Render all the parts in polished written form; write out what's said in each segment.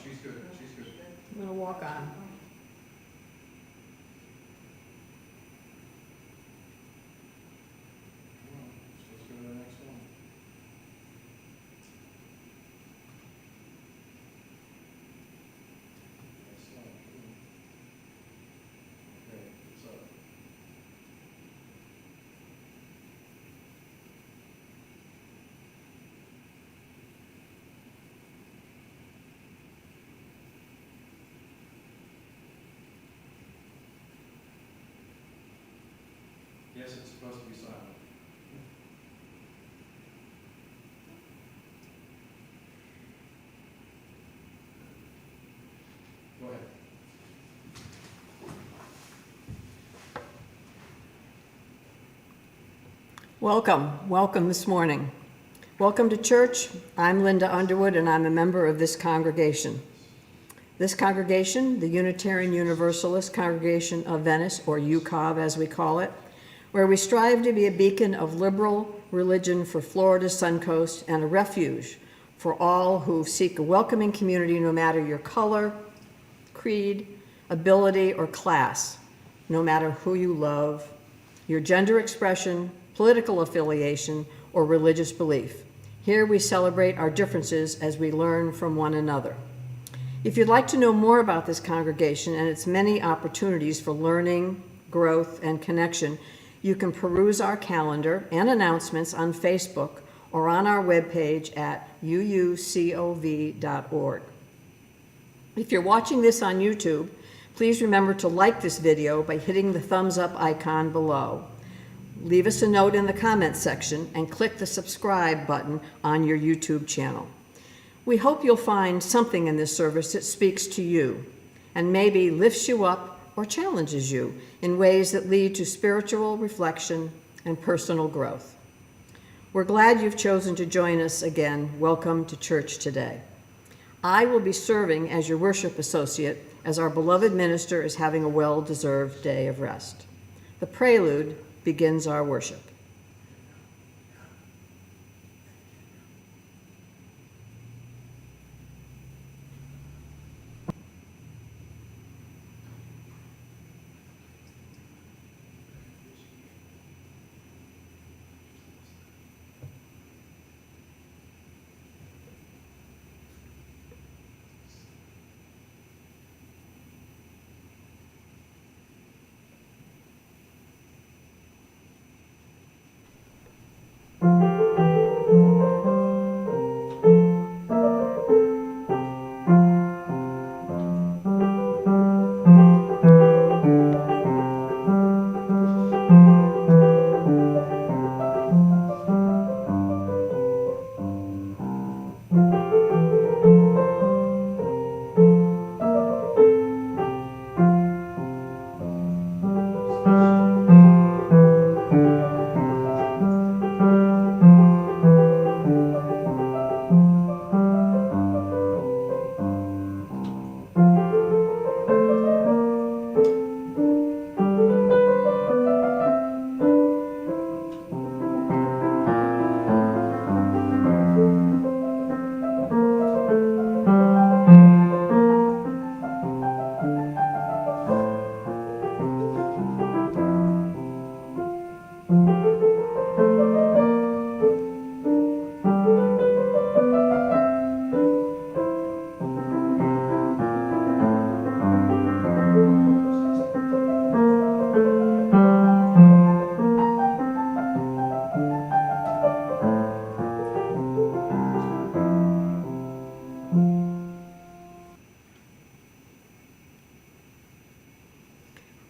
she's good, she's good. I'm gonna walk on. Let's go to the next one. Next slide. Okay, what's up? Yes, it's supposed to be silent. Go ahead. Welcome this morning. Welcome to church. I'm Linda Underwood, and I'm a member of this congregation. This congregation, the Unitarian Universalist Congregation of Venice, or UCOV as we call it, where we strive to be a beacon of liberal religion for Florida's Suncoast and a refuge for all who seek a welcoming community no matter your color, creed, ability, or class, no matter who you love, your gender expression, political affiliation, or religious belief. Here we celebrate our differences as we learn from one another. If you'd like to know more about this congregation and its many opportunities for learning, growth, and connection, you can peruse our calendar and announcements on Facebook or on our webpage at uucov.org. If you're watching this on YouTube, please remember to like this video by hitting the thumbs up icon below. Leave us a note in the comments section and click the subscribe button on your YouTube channel. We hope you'll find something in this service that speaks to you and maybe lifts you up or challenges you in ways that lead to spiritual reflection and personal growth. We're glad you've chosen to join us again. Welcome to church today. I will be serving as your worship associate as our beloved minister is having a well-deserved day of rest. The prelude begins our worship.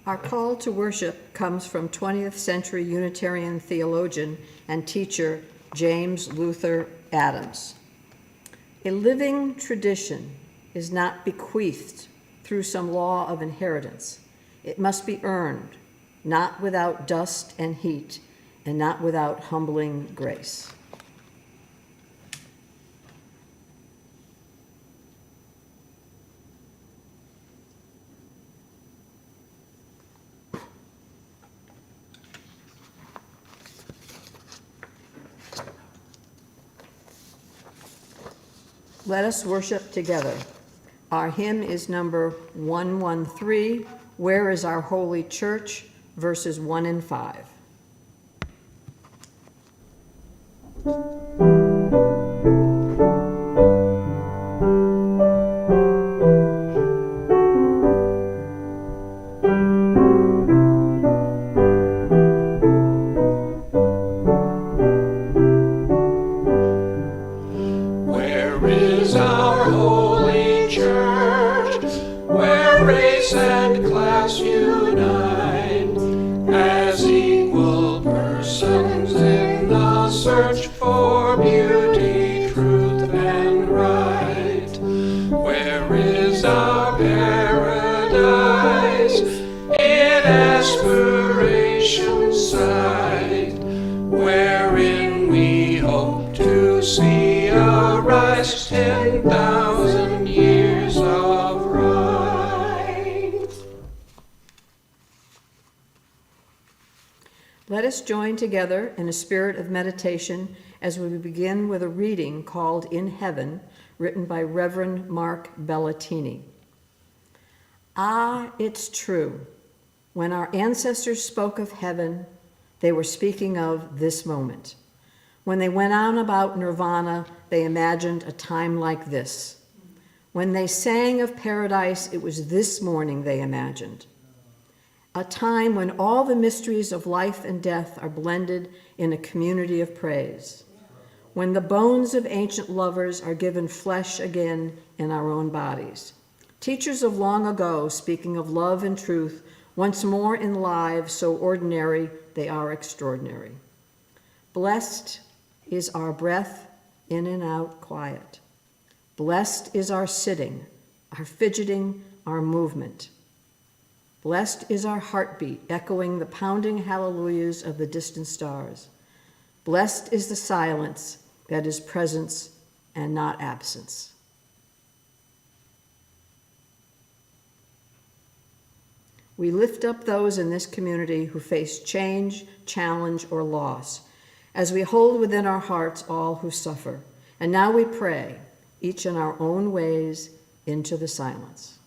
Our call to worship comes from 20th century Unitarian theologian and teacher James Luther Adams. A living tradition is not bequeathed through some law of inheritance. It must be earned, not without dust and heat, and not without humbling grace. Let us worship together. Our hymn is number 113, Where is Our Holy Church, verses 1 and 5. Let us join together in a spirit of meditation as we begin with a reading called In Heaven, written by Reverend Mark Bellatini. Ah, it's true. When our ancestors spoke of heaven, they were speaking of this moment. When they went on about nirvana, they imagined a time like this. When they sang of paradise, it was this morning they imagined. A time when all the mysteries of life and death are blended in a community of praise. When the bones of ancient lovers are given flesh again in our own bodies. Teachers of long ago speaking of love and truth, once more in lives so ordinary they are extraordinary. Blessed is our breath in and out quiet. Blessed is our sitting, our fidgeting, our movement. Blessed is our heartbeat, echoing the pounding hallelujahs of the distant stars. Blessed is the silence that is presence and not absence. We lift up those in this community who face change, challenge, or loss, as we hold within our hearts all who suffer. And now we pray, each in our own ways, into the silence.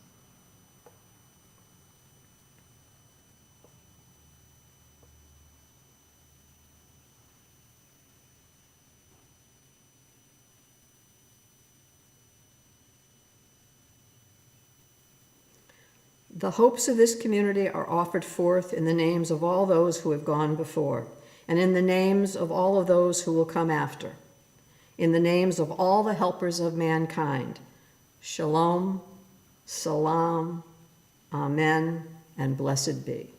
The hopes of this community are offered forth in the names of all those who have gone before, and in the names of all of those who will come after, in the names of all the helpers of mankind. Shalom, salam, amen, and blessed be.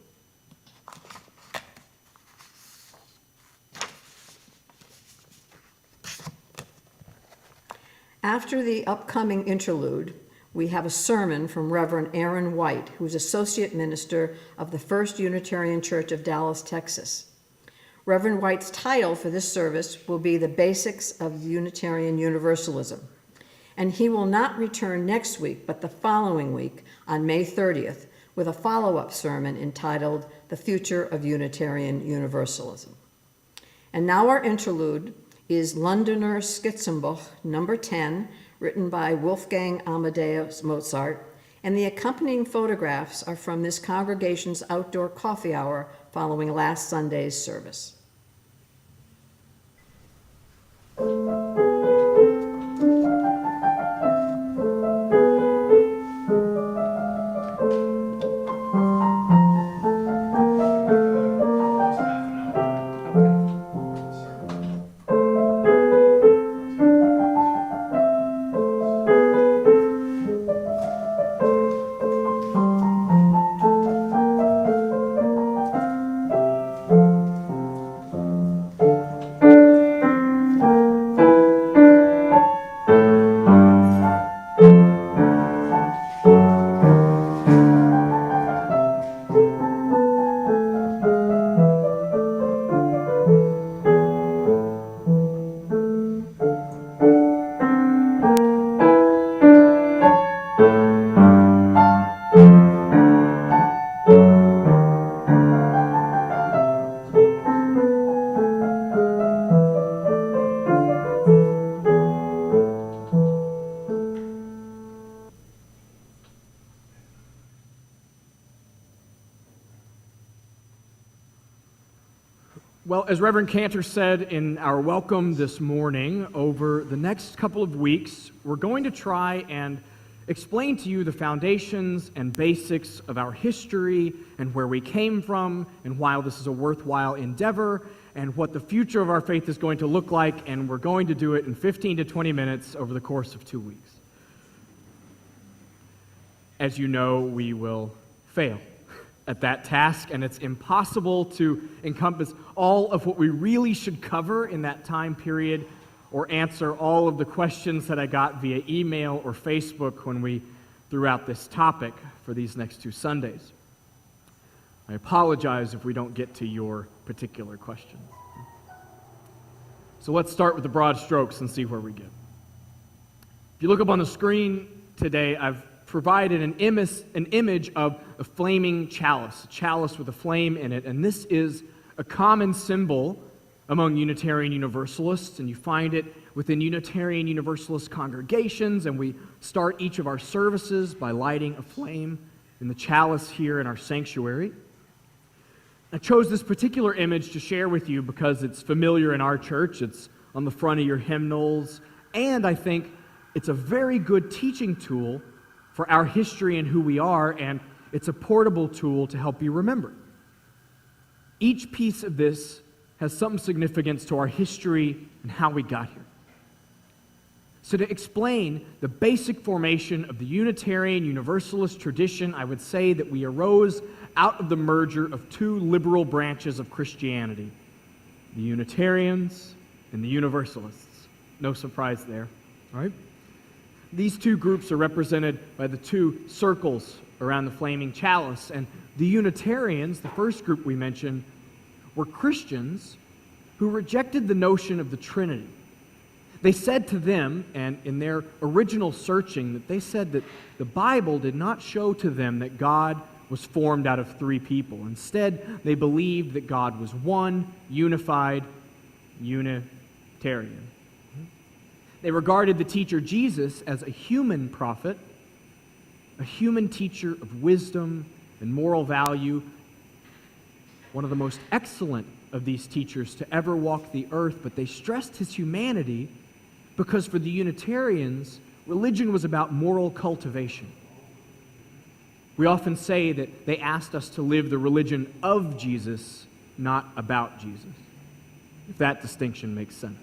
After the upcoming interlude, we have a sermon from Reverend Aaron White, who's Associate Minister of the First Unitarian Church of Dallas, Texas. Reverend White's title for this service will be The Basics of Unitarian Universalism. And he will not return next week, but the following week on May 30th, with a follow-up sermon entitled The Future of Unitarian Universalism. And now our interlude is Londoner Skizzenbuch, number 10, written by Wolfgang Amadeus Mozart, and the accompanying photographs are from this congregation's outdoor coffee hour following last Sunday's service. Well, as Reverend Cantor said in our welcome this morning, over the next couple of weeks, we're going to try and explain to you the foundations and basics of our history and where we came from and why this is a worthwhile endeavor and what the future of our faith is going to look like, and we're going to do it in 15 to 20 minutes over the course of 2 weeks. As you know, we will fail at that task, and it's impossible to encompass all of what we really should cover in that time period or answer all of the questions that I got via email or Facebook when we threw out this topic for these next 2 Sundays. I apologize if we don't get to your particular question. So let's start with the broad strokes and see where we get. If you look up on the screen today, I've provided an image of a flaming chalice, a chalice with a flame in it, and this is a common symbol among Unitarian Universalists, and you find it within Unitarian Universalist congregations, and we start each of our services by lighting a flame in the chalice here in our sanctuary. I chose this particular image to share with you because it's familiar in our church, it's on the front of your hymnals, and I think it's a very good teaching tool for our history and who we are, and it's a portable tool to help you remember. Each piece of this has some significance to our history and how we got here. So to explain the basic formation of the Unitarian Universalist tradition, I would say that we arose out of the merger of 2 liberal branches of Christianity, the Unitarians and the Universalists. No surprise there, right? These 2 groups are represented by the 2 circles around the flaming chalice, and the Unitarians, the first group we mentioned, were Christians who rejected the notion of the Trinity. They said to them, and in their original searching, that they said that the Bible did not show to them that God was formed out of 3 people. Instead, they believed that God was one, unified, Unitarian. They regarded the teacher Jesus as a human prophet, a human teacher of wisdom and moral value, one of the most excellent of these teachers to ever walk the earth, but they stressed his humanity because for the Unitarians, religion was about moral cultivation. We often say that they asked us to live the religion of Jesus, not about Jesus, if that distinction makes sense.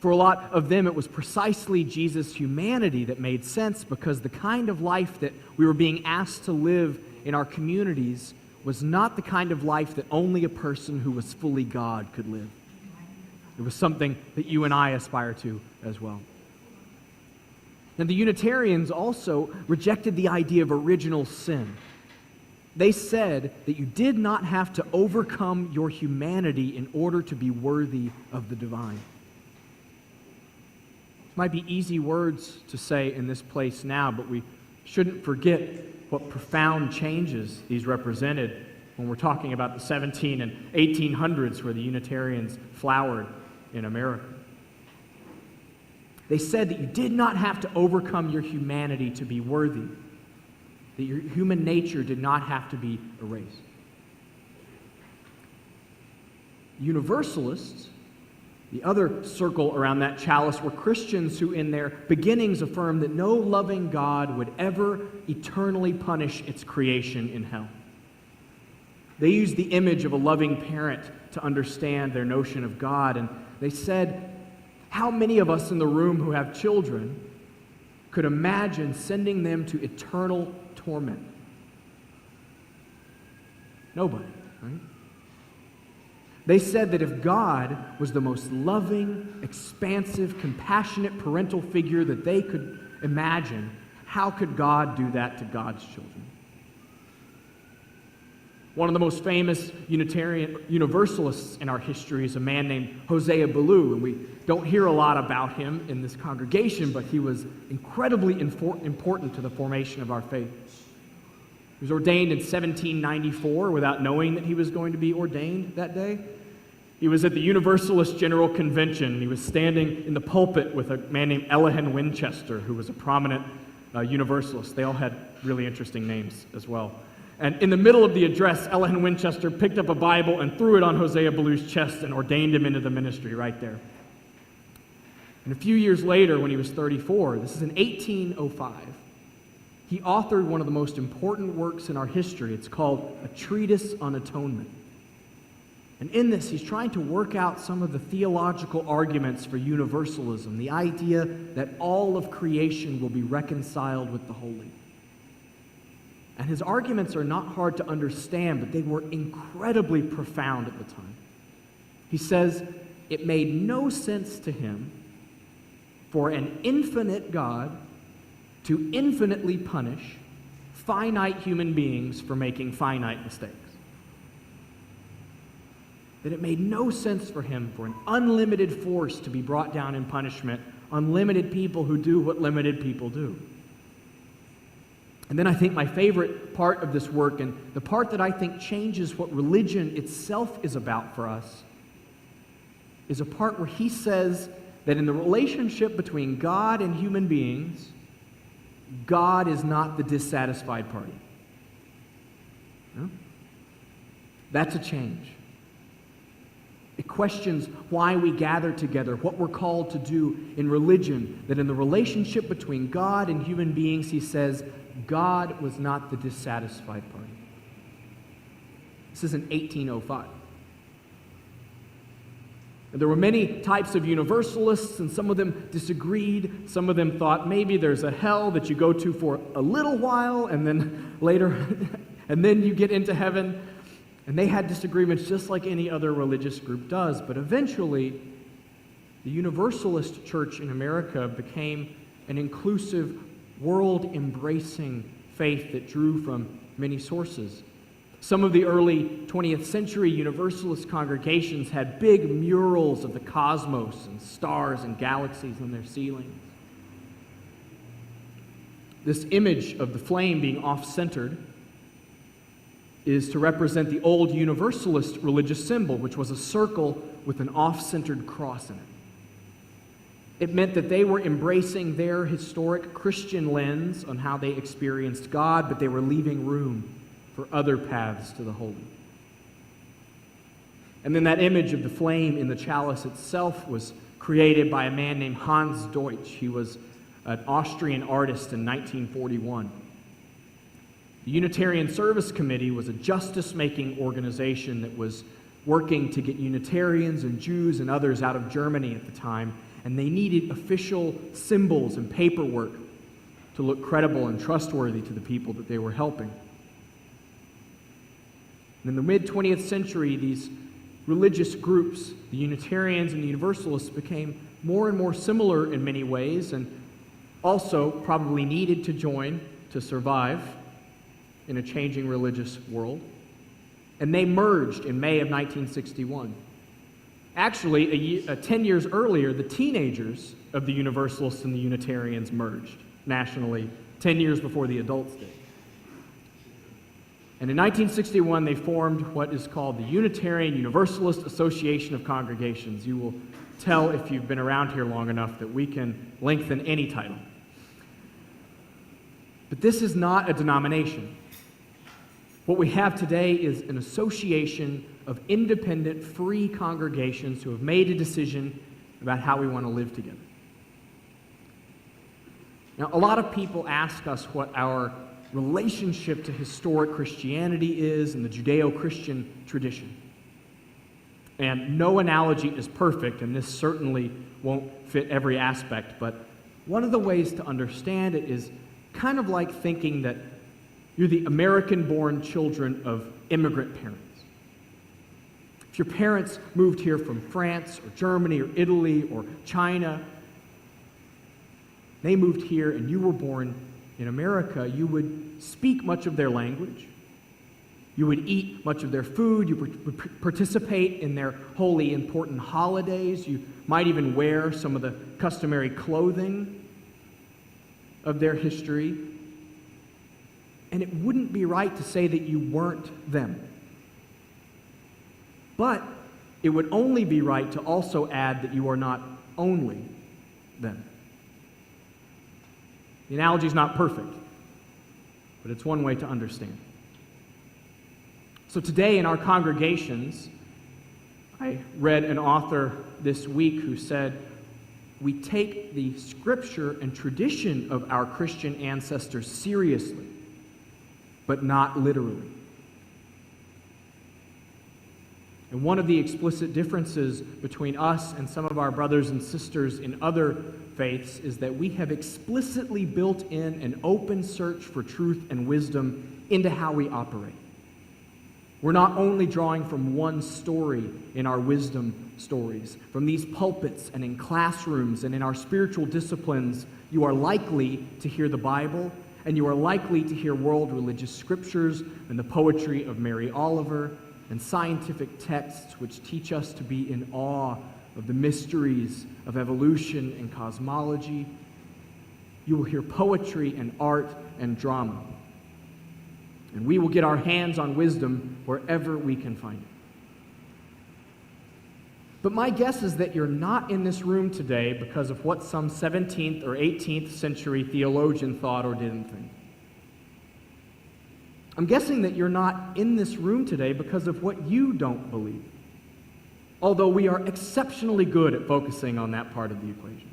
For a lot of them, it was precisely Jesus' humanity that made sense because the kind of life that we were being asked to live in our communities was not the kind of life that only a person who was fully God could live. It was something that you and I aspire to as well. And the Unitarians also rejected the idea of original sin. They said that you did not have to overcome your humanity in order to be worthy of the divine. Might be easy words to say in this place now, but we shouldn't forget what profound changes these represented when we're talking about the 17 and 1800s where the Unitarians flowered in America. They said that you did not have to overcome your humanity to be worthy, that your human nature did not have to be erased. Universalists, the other circle around that chalice, were Christians who in their beginnings affirmed that no loving God would ever eternally punish its creation in hell. They used the image of a loving parent to understand their notion of God, and they said, how many of us in the room who have children could imagine sending them to eternal torment? Nobody, right? They said that if God was the most loving, expansive, compassionate parental figure that they could imagine, how could God do that to God's children? One of the most famous Unitarian Universalists in our history is a man named Hosea Ballou, and we don't hear a lot about him in this congregation, but he was incredibly important to the formation of our faith. He was ordained in 1794 without knowing that he was going to be ordained that day. He was at the Universalist General Convention. He was standing in the pulpit with a man named Elihan Winchester, who was a prominent Universalist. They all had really interesting names as well. And in the middle of the address, Ella Hen Winchester picked up a Bible and threw it on Hosea Ballew's chest and ordained him into the ministry right there. And a few years later, when he was 34, this is in 1805, he authored one of the most important works in our history. It's called A Treatise on Atonement. And in this, he's trying to work out some of the theological arguments for universalism, the idea that all of creation will be reconciled with the holy. And his arguments are not hard to understand, but they were incredibly profound at the time. He says it made no sense to him for an infinite God to infinitely punish finite human beings for making finite mistakes. That it made no sense for him for an unlimited force to be brought down in punishment, unlimited people who do what limited people do. And then I think my favorite part of this work, and the part that I think changes what religion itself is about for us, is a part where he says that in the relationship between God and human beings, God is not the dissatisfied party. No? That's a change. It questions why we gather together, what we're called to do in religion, that in the relationship between God and human beings, he says, God was not the dissatisfied party. This is in 1805. And there were many types of universalists, and some of them disagreed. Some of them thought maybe there's a hell that you go to for a little while, and then later, and then you get into heaven. And they had disagreements just like any other religious group does. But eventually, the Universalist church in America became an inclusive, world-embracing faith that drew from many sources. Some of the early 20th century Universalist congregations had big murals of the cosmos and stars and galaxies on their ceilings. This image of the flame being off-centered is to represent the old Universalist religious symbol, which was a circle with an off-centered cross in it. It meant that they were embracing their historic Christian lens on how they experienced God, but they were leaving room for other paths to the holy. And then that image of the flame in the chalice itself was created by a man named Hans Deutsch. He was an Austrian artist in 1941. The Unitarian Service Committee was a justice-making organization that was working to get Unitarians and Jews and others out of Germany at the time, and they needed official symbols and paperwork to look credible and trustworthy to the people that they were helping. And in the mid-20th century, these religious groups, the Unitarians and the Universalists, became more and more similar in many ways, and also probably needed to join to survive in a changing religious world. And they merged in May of 1961. Actually, 10 years earlier, the teenagers of the Universalists and the Unitarians merged nationally, 10 years before the adults did. And in 1961, they formed what is called the Unitarian Universalist Association of Congregations. You will tell if you've been around here long enough that we can lengthen any title. But this is not a denomination. What we have today is an association of independent, free congregations who have made a decision about how we want to live together. Now, a lot of people ask us what our relationship to historic Christianity is and the Judeo-Christian tradition. And no analogy is perfect, and this certainly won't fit every aspect, but one of the ways to understand it is kind of like thinking that you're the American-born children of immigrant parents. If your parents moved here from France or Germany or Italy or China, they moved here and you were born in America, you would speak much of their language. You would eat much of their food. You would participate in their holy, important holidays. You might even wear some of the customary clothing of their history. And it wouldn't be right to say that you weren't them. But it would only be right to also add that you are not only them. The analogy is not perfect, but it's one way to understand. So today in our congregations, I read an author this week who said, we take the scripture and tradition of our Christian ancestors seriously, but not literally. And one of the explicit differences between us and some of our brothers and sisters in other faiths is that we have explicitly built in an open search for truth and wisdom into how we operate. We're not only drawing from one story in our wisdom stories. From these pulpits and in classrooms and in our spiritual disciplines, you are likely to hear the Bible, and you are likely to hear world religious scriptures and the poetry of Mary Oliver and scientific texts which teach us to be in awe of the mysteries of evolution and cosmology. You will hear poetry and art and drama. And we will get our hands on wisdom wherever we can find it. But my guess is that you're not in this room today because of what some 17th or 18th century theologian thought or didn't think. I'm guessing that you're not in this room today because of what you don't believe, although we are exceptionally good at focusing on that part of the equation.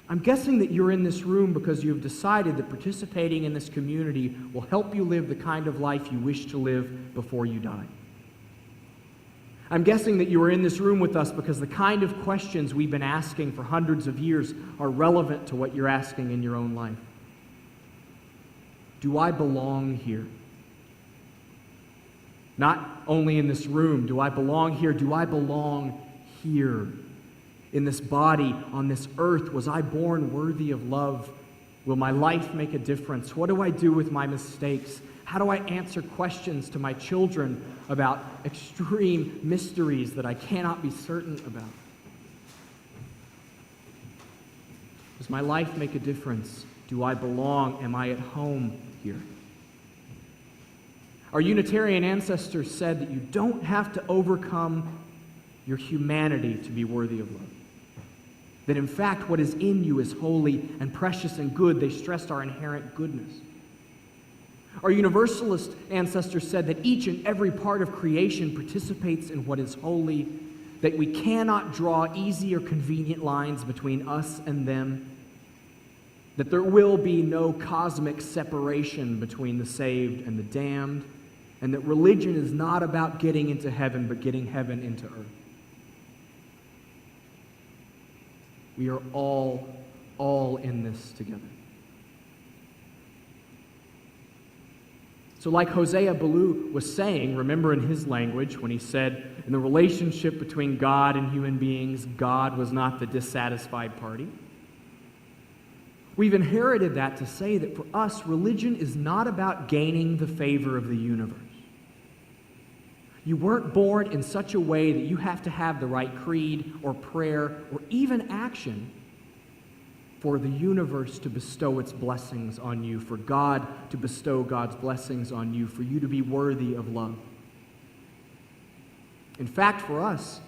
I'm guessing that you're in this room because you've decided that participating in this community will help you live the kind of life you wish to live before you die. I'm guessing that you are in this room with us because the kind of questions we've been asking for hundreds of years are relevant to what you're asking in your own life. Do I belong here? Not only in this room, do I belong here? Do I belong here? In this body, on this earth, was I born worthy of love? Will my life make a difference? What do I do with my mistakes? How do I answer questions to my children about extreme mysteries that I cannot be certain about? Does my life make a difference? Do I belong? Am I at home here? Our Unitarian ancestors said that you don't have to overcome your humanity to be worthy of love. That in fact what is in you is holy and precious and good. They stressed our inherent goodness. Our Universalist ancestors said that each and every part of creation participates in what is holy, that we cannot draw easy or convenient lines between us and them, that there will be no cosmic separation between the saved and the damned, and that religion is not about getting into heaven, but getting heaven into earth. We are all in this together. So like Hosea Ballou was saying, remember in his language when he said, in the relationship between God and human beings, God was not the dissatisfied party. We've inherited that to say that for us, religion is not about gaining the favor of the universe. You weren't born in such a way that you have to have the right creed or prayer or even action for the universe to bestow its blessings on you, for God to bestow God's blessings on you, for you to be worthy of love. In fact, for us,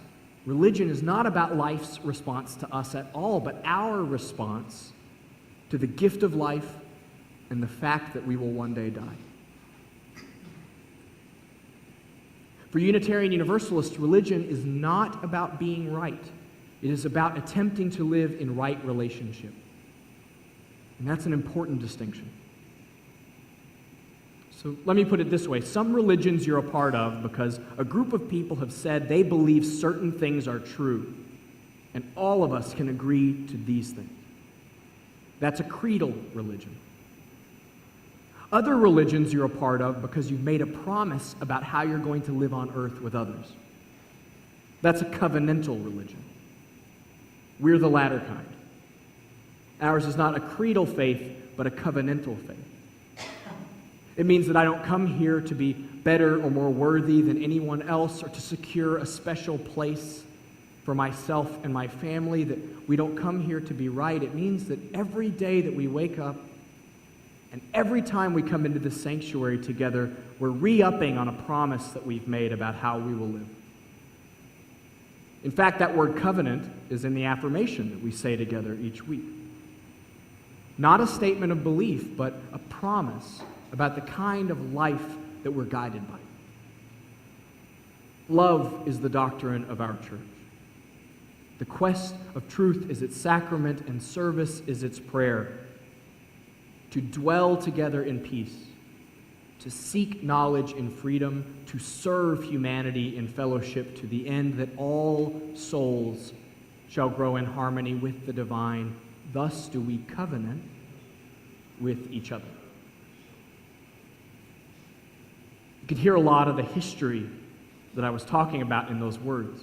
religion is not about life's response to us at all, but our response to the gift of life and the fact that we will one day die. For Unitarian Universalists, religion is not about being right. It is about attempting to live in right relationship. And that's an important distinction. So let me put it this way. Some religions you're a part of because a group of people have said they believe certain things are true. And all of us can agree to these things. That's a creedal religion. Other religions you're a part of because you've made a promise about how you're going to live on earth with others. That's a covenantal religion. We're the latter kind. Ours is not a creedal faith, but a covenantal faith. It means that I don't come here to be better or more worthy than anyone else or to secure a special place for myself and my family, that we don't come here to be right. It means that every day that we wake up and every time we come into this sanctuary together, we're re-upping on a promise that we've made about how we will live. In fact, that word covenant is in the affirmation that we say together each week. Not a statement of belief, but a promise about the kind of life that we're guided by. Love is the doctrine of our church. The quest of truth is its sacrament, and service is its prayer. To dwell together in peace, to seek knowledge in freedom, to serve humanity in fellowship to the end that all souls shall grow in harmony with the divine. Thus do we covenant with each other. You could hear a lot of the history that I was talking about in those words.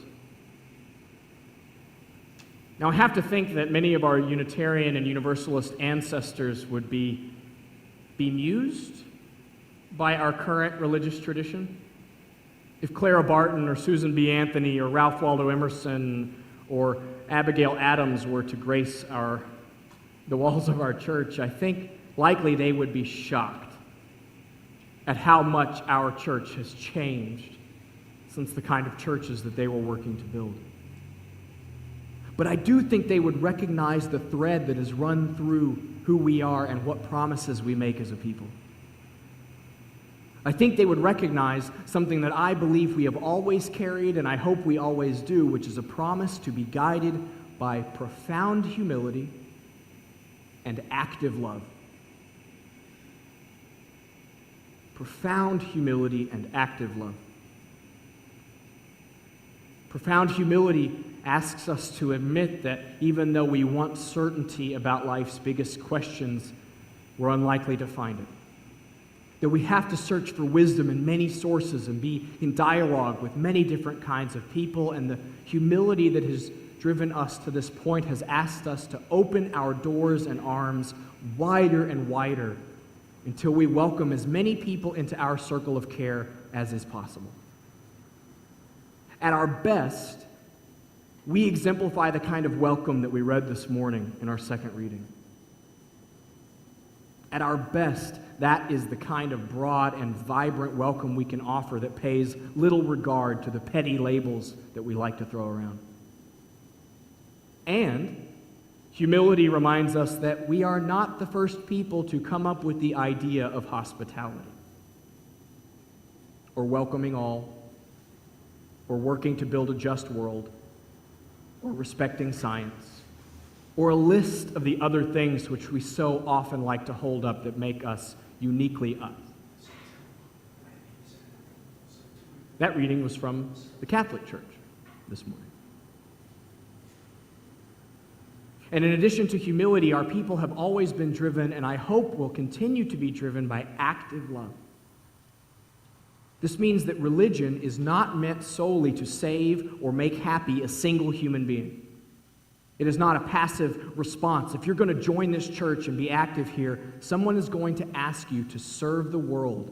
Now, I have to think that many of our Unitarian and Universalist ancestors would be bemused by our current religious tradition. If Clara Barton or Susan B. Anthony or Ralph Waldo Emerson or Abigail Adams were to grace the walls of our church, I think likely they would be shocked at how much our church has changed since the kind of churches that they were working to build. But I do think they would recognize the thread that has run through who we are and what promises we make as a people. I think they would recognize something that I believe we have always carried, and I hope we always do, which is a promise to be guided by profound humility and active love. Profound humility and active love. Profound humility asks us to admit that even though we want certainty about life's biggest questions, we're unlikely to find it. That we have to search for wisdom in many sources and be in dialogue with many different kinds of people, and the humility that has driven us to this point has asked us to open our doors and arms wider and wider until we welcome as many people into our circle of care as is possible. At our best, we exemplify the kind of welcome that we read this morning in our second reading. At our best, that is the kind of broad and vibrant welcome we can offer that pays little regard to the petty labels that we like to throw around. And humility reminds us that we are not the first people to come up with the idea of hospitality, or welcoming all, or working to build a just world, or respecting science, or a list of the other things which we so often like to hold up that make us uniquely us. That reading was from the Catholic Church this morning. And in addition to humility, our people have always been driven, and I hope will continue to be driven, by active love. This means that religion is not meant solely to save or make happy a single human being. It is not a passive response. If you're going to join this church and be active here, someone is going to ask you to serve the world,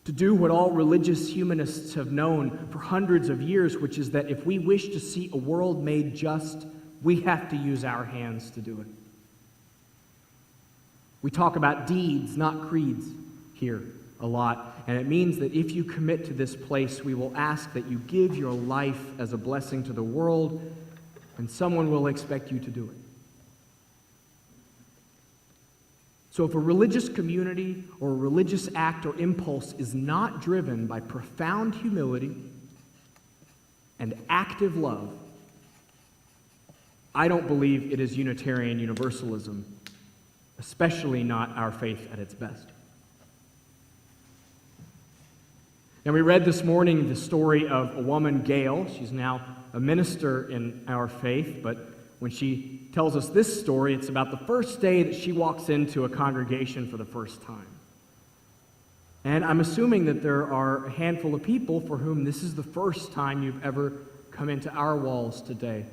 to do what all religious humanists have known for hundreds of years, which is that if we wish to see a world made just, we have to use our hands to do it. We talk about deeds, not creeds, here a lot, and it means that if you commit to this place, we will ask that you give your life as a blessing to the world, and someone will expect you to do it. So if a religious community or a religious act or impulse is not driven by profound humility and active love, I don't believe it is Unitarian Universalism, especially not our faith at its best. And we read this morning the story of a woman, Gail. She's now a minister in our faith, but when she tells us this story, it's about the first day that she walks into a congregation for the first time. And I'm assuming that there are a handful of people for whom this is the first time you've ever come into our walls today.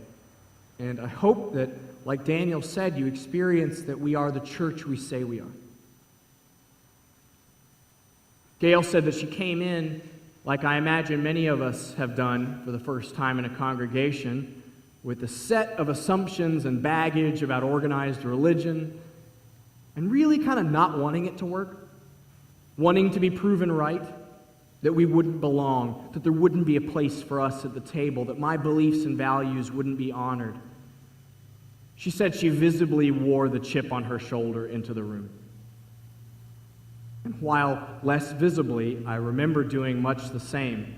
And I hope that, like Daniel said, you experience that we are the church we say we are. Gail said that she came in, like I imagine many of us have done for the first time in a congregation, with a set of assumptions and baggage about organized religion, and really kind of not wanting it to work, wanting to be proven right, that we wouldn't belong, that there wouldn't be a place for us at the table, that my beliefs and values wouldn't be honored. She said she visibly wore the chip on her shoulder into the room. And while less visibly, I remember doing much the same.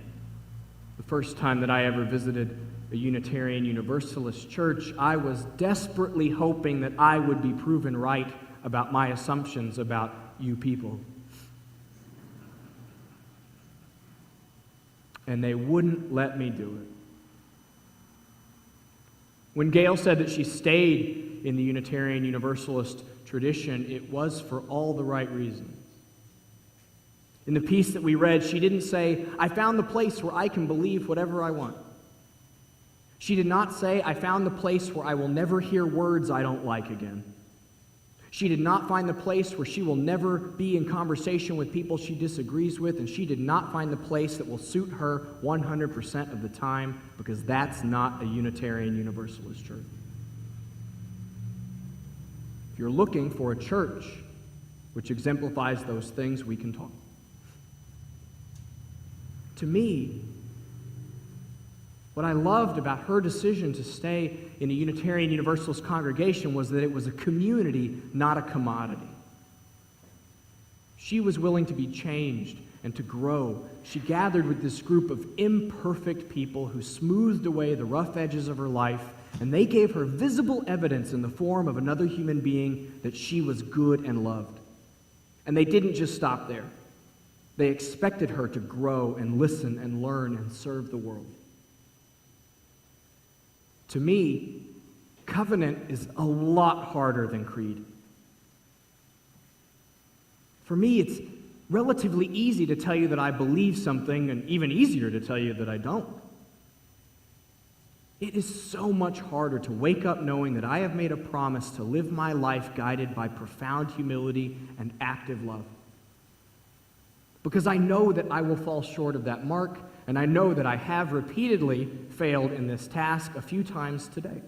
The first time that I ever visited a Unitarian Universalist church, I was desperately hoping that I would be proven right about my assumptions about you people. And they wouldn't let me do it. When Gail said that she stayed in the Unitarian Universalist tradition, it was for all the right reasons. In the piece that we read, she didn't say, I found the place where I can believe whatever I want. She did not say, I found the place where I will never hear words I don't like again. She did not find the place where she will never be in conversation with people she disagrees with, and she did not find the place that will suit her 100% of the time, because that's not a Unitarian Universalist church. If you're looking for a church which exemplifies those things, we can talk. To me, what I loved about her decision to stay in a Unitarian Universalist congregation was that it was a community, not a commodity. She was willing to be changed and to grow. She gathered with this group of imperfect people who smoothed away the rough edges of her life, and they gave her visible evidence in the form of another human being that she was good and loved. And they didn't just stop there. They expected her to grow and listen and learn and serve the world. To me, covenant is a lot harder than creed. For me, it's relatively easy to tell you that I believe something, and even easier to tell you that I don't. It is so much harder to wake up knowing that I have made a promise to live my life guided by profound humility and active love. Because I know that I will fall short of that mark, and I know that I have repeatedly failed in this task a few times today.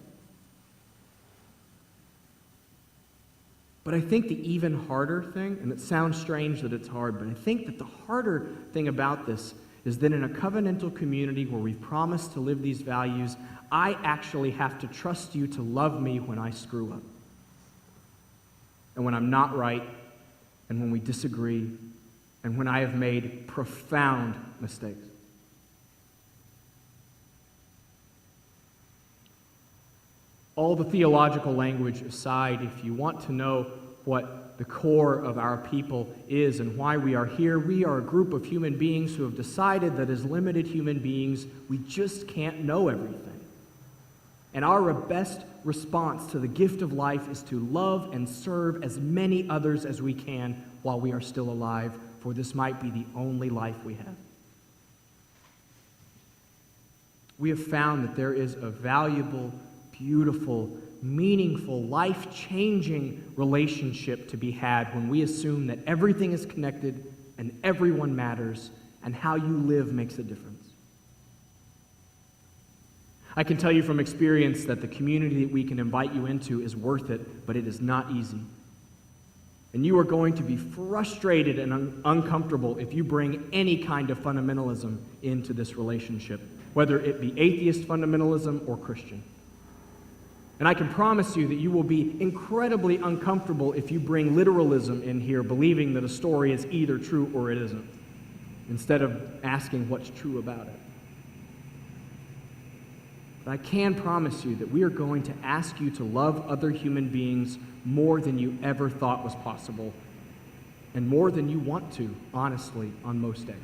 But I think the even harder thing, and it sounds strange that it's hard, but I think that the harder thing about this is that in a covenantal community where we've promised to live these values, I actually have to trust you to love me when I screw up, and when I'm not right, and when we disagree, and when I have made profound mistakes. All the theological language aside, if you want to know what the core of our people is and why we are here, we are a group of human beings who have decided that as limited human beings, we just can't know everything. And our best response to the gift of life is to love and serve as many others as we can while we are still alive, for this might be the only life we have. We have found that there is a valuable, beautiful, meaningful, life-changing relationship to be had when we assume that everything is connected and everyone matters and how you live makes a difference. I can tell you from experience that the community that we can invite you into is worth it, but it is not easy. And you are going to be frustrated and uncomfortable if you bring any kind of fundamentalism into this relationship, whether it be atheist fundamentalism or Christian. And I can promise you that you will be incredibly uncomfortable if you bring literalism in here, believing that a story is either true or it isn't, instead of asking what's true about it. But I can promise you that we are going to ask you to love other human beings more than you ever thought was possible, and more than you want to, honestly, on most days.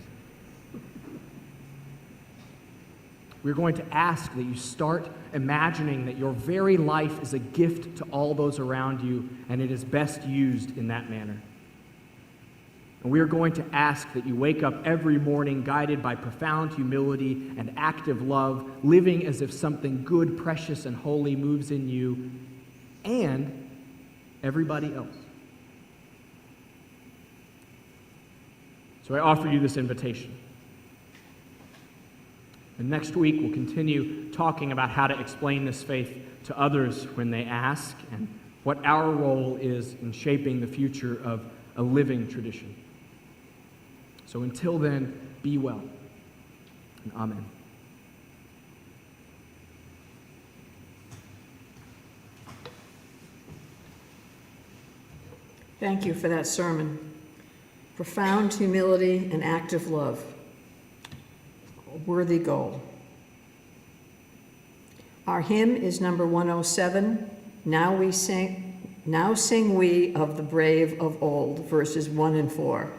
We're going to ask that you start imagining that your very life is a gift to all those around you, and it is best used in that manner. And we are going to ask that you wake up every morning guided by profound humility and active love, living as if something good, precious, and holy moves in you and everybody else. So I offer you this invitation. And next week, we'll continue talking about how to explain this faith to others when they ask, and what our role is in shaping the future of a living tradition. So until then, be well, and amen. Thank you for that sermon. profound humility, and active love. A worthy goal. Our hymn is number 107, Now Sing We of the Brave of Old, verses 1 and 4.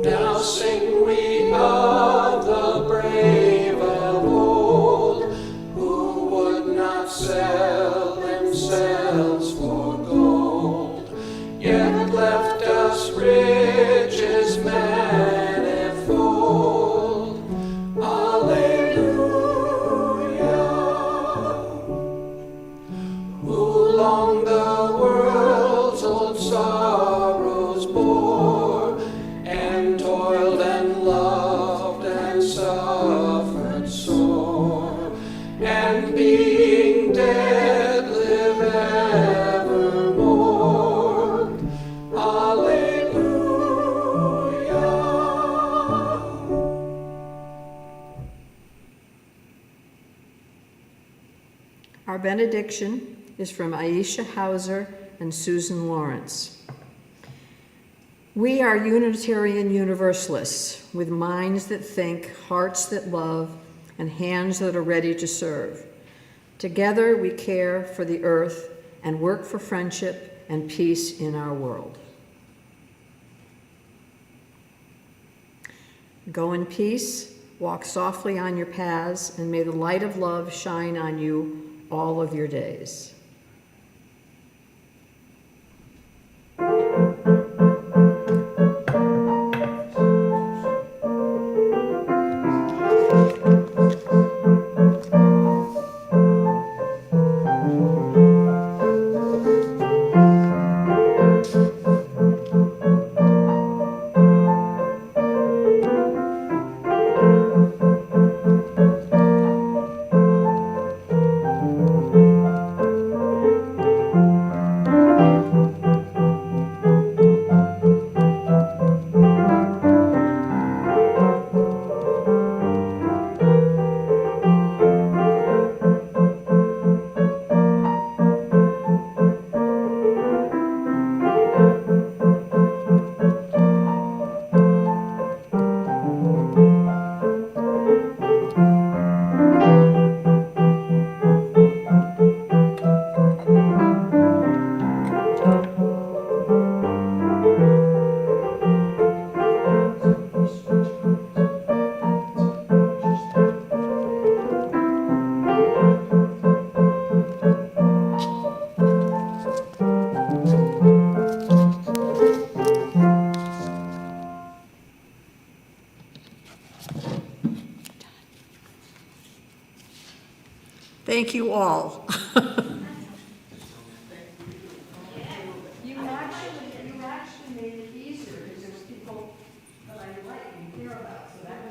Now sing we of the brave of old, who would not sell themselves for gold, yet left us riches manifold. Alleluia. Who long the world's old sorrows bore, and toiled and loved and suffered sore, and being dead live evermore. Alleluia. Our benediction is from Aisha Hauser and Susan Lawrence. We are Unitarian Universalists with minds that think, hearts that love, and hands that are ready to serve. Together we care for the earth and work for friendship and peace in our world. Go in peace, walk softly on your paths, and may the light of love shine on you all of your days. Thank you all.